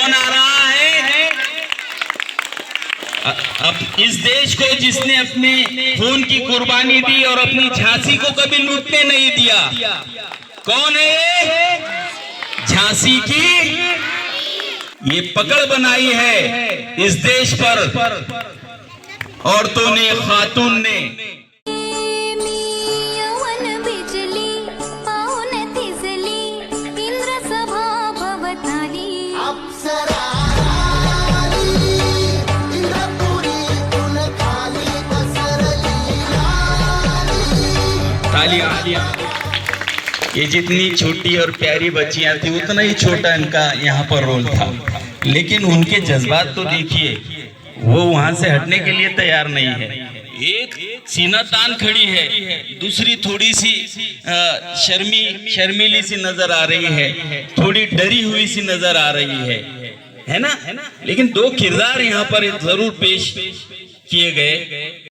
कौन आ रहा है? अब इस देश को जिसने अपने खून की कुर्बानी दी और अपनी झांसी को कभी लूटने नहीं दिया, कौन है ये? झांसी की ये पकड़ बनाई है इस देश पर औरतों ने, खातून ने। ये जितनी छोटी और प्यारी बच्चियां थी उतना ही छोटा इनका यहाँ पर रोल था, लेकिन उनके जज्बात तो देखिए, वो वहां से हटने के लिए तैयार नहीं है। एक सीना तान खड़ी है, दूसरी थोड़ी सी शर्मीली सी नजर आ रही है, थोड़ी डरी हुई सी नजर आ रही है ना? लेकिन दो किरदार यहाँ पर जरूर पेश किए गए।